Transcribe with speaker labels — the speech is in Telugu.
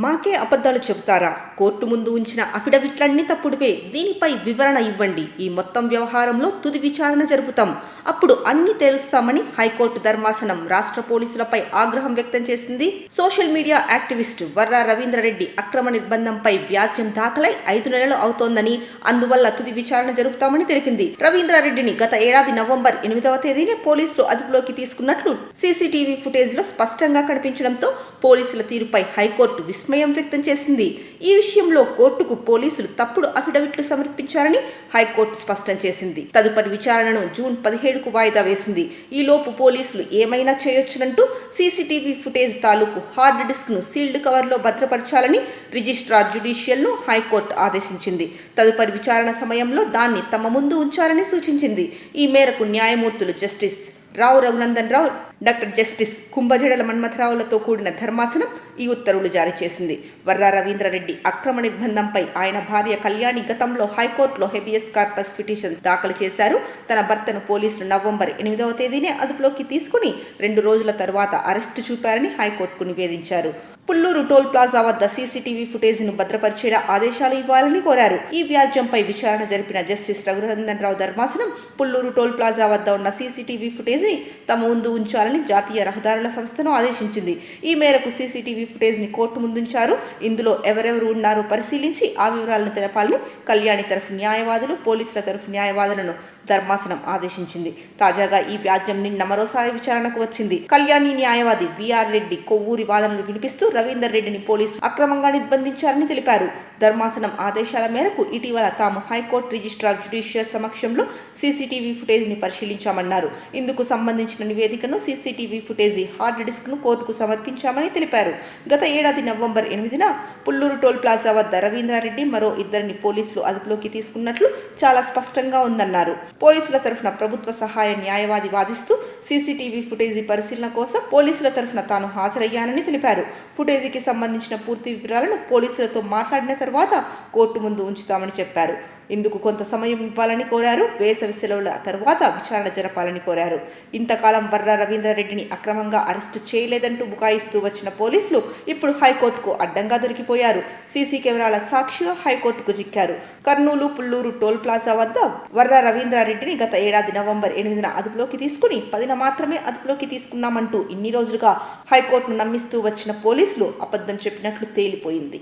Speaker 1: మాకే అబద్ధాలు చెబుతారా? కోర్టు ముందు ఉంచిన అఫిడవిట్లన్నీ తప్పుడువే. దీనిపై వివరణ ఇవ్వండి. ఈ మొత్తం వ్యవహారంలో తుది విచారణ జరుపుతాం. అప్పుడు అన్ని తేలుస్తామని హైకోర్టు ధర్మాసనం రాష్ట్ర పోలీసులపై ఆగ్రహం వ్యక్తం చేసింది. Social media activist Varra Ravindra Reddy అక్రమ నిర్బంధంపై వ్యాజ్యం దాఖలై 5 నెలలు అవుతోందని, అందువల్ల తుది విచారణ జరుపుతామని తెలిపింది. రవీంద్రారెడ్డిని గత ఏడాది నవంబర్ 8వ తేదీనే పోలీసులు అదుపులోకి తీసుకున్నట్లు సీసీటీవీ ఫుటేజ్లో స్పష్టంగా కనిపించడంతో పోలీసుల తీరుపై హైకోర్టు విస్మయం వ్యక్తం చేసింది. ఈ విషయంలో కోర్టుకు పోలీసులు తప్పుడు అఫిడవిట్లు సమర్పించారని హైకోర్టు స్పష్టం చేసింది. తదుపరి విచారణను జూన్ 17కు వాయిదా వేసింది. ఈలోపు పోలీసులు ఏమైనా చేయొచ్చునంటూ సీసీటీవీ ఫుటేజ్ తాలూకు హార్డ్ డిస్క్ను సీల్డ్ కవర్లో భద్రపరచాలని రిజిస్ట్రార్ జ్యుడిషియల్ను హైకోర్టు ఆదేశించింది. తదుపరి విచారణ సమయంలో దాన్ని తమ ముందు ఉంచాలని సూచించింది. ఈ మేరకు న్యాయమూర్తులు జస్టిస్ రావు రఘునందన్ రావు, డాక్టర్ జస్టిస్ కుంభజడల మన్మథరావులతో కూడిన ధర్మాసనం ఈ ఉత్తర్వులు జారీ చేసింది. వర్రా రవీంద్రారెడ్డి అక్రమ నిర్బంధంపై ఆయన భార్య కళ్యాణి గతంలో హైకోర్టులో హెబియస్ కార్పస్ పిటిషన్ దాఖలు చేశారు. తన భర్తను పోలీసులు నవంబర్ 8వ తేదీనే అదుపులోకి తీసుకుని 2 రోజుల తర్వాత అరెస్టు చూపారని హైకోర్టుకు నివేదించారు. పుల్లూరు టోల్ ప్లాజా వద్ద సీసీటీవీ ఫుటేజ్ను భద్రపరిచేలా ఆదేశాలు ఇవ్వాలని కోరారు. ఈ వ్యాజ్యంపై విచారణ జరిపిన జస్టిస్ రఘునందన్ రావు ధర్మాసనం పుల్లూరు టోల్ ప్లాజా వద్ద ఉన్న సీసీటీవీ ఫుటేజ్ని తమ ముందు ఉంచాలని జాతీయ రహదారుల సంస్థను ఆదేశించింది. ఈ మేరకు సీసీటీవీ ఫుటేజ్ని కోర్టు ముందుంచారు. ఇందులో ఎవరెవరు ఉన్నారో పరిశీలించి ఆ వివరాలను తెలపాలని కళ్యాణి తరఫు న్యాయవాదులు, పోలీసుల తరఫు న్యాయవాదులను ధర్మాసనం ఆదేశించింది. తాజాగా ఈ వ్యాజ్యం నిన్న మరోసారి విచారణకు వచ్చింది. కళ్యాణి న్యాయవాది బిఆర్ రెడ్డి కొవ్వూరి వాదనలు వినిపిస్తూ రవీందర్ రెడ్డిని పోలీసులు అక్రమంగా నిర్బంధించారని తెలిపారు. ధర్మాసనం ఆదేశాల మేరకు ఇటీవల తాము హైకోర్టు రిజిస్ట్రార్ జ్యుడిషియల్ సమక్షంలో సీసీటీవీ ఫుటేజ్ని పరిశీలించామన్నారు. ఇందుకు సంబంధించిన నివేదికను, సీసీటీవీ ఫుటేజీ హార్డ్ డిస్క్ను కోర్టుకు సమర్పించామని తెలిపారు. గత ఏడాది నవంబర్ 8న పుల్లూరు టోల్ ప్లాజా వద్ద రవీంద్రారెడ్డి మరో 2 పోలీసులు అదుపులోకి తీసుకున్నట్లు చాలా స్పష్టంగా ఉందన్నారు. పోలీసుల తరఫున ప్రభుత్వ సహాయ న్యాయవాది వాదిస్తూ సీసీటీవీ ఫుటేజీ పరిశీలన కోసం పోలీసుల తరఫున తాను హాజరయ్యానని తెలిపారు. ఫుటేజీకి సంబంధించిన పూర్తి వివరాలను పోలీసులతో మాట్లాడిన తర్వాత కోర్టు ముందు ఉంచుతామని చెప్పారు. ఇందుకు కొంత సమయం ఇవ్వాలని కోరారు. వేసవి సెలవుల తర్వాత విచారణ జరపాలని కోరారు. ఇంతకాలం వర్రా రవీంద్రారెడ్డిని అక్రమంగా అరెస్టు చేయలేదంటూ బుకాయిస్తూ వచ్చిన పోలీసులు ఇప్పుడు హైకోర్టుకు అడ్డంగా దొరికిపోయారు. సీసీ కెమెరాల సాక్షిగా హైకోర్టుకు చిక్కారు. కర్నూలు పుల్లూరు టోల్ ప్లాజా వద్ద వర్రా రవీంద్రారెడ్డిని గత ఏడాది నవంబర్ 8న అదుపులోకి తీసుకుని 10న మాత్రమే అదుపులోకి తీసుకున్నామంటూ ఇన్ని రోజులుగా హైకోర్టును నమ్మిస్తూ వచ్చిన పోలీసులు అబద్ధం చెప్పినట్లు తేలిపోయింది.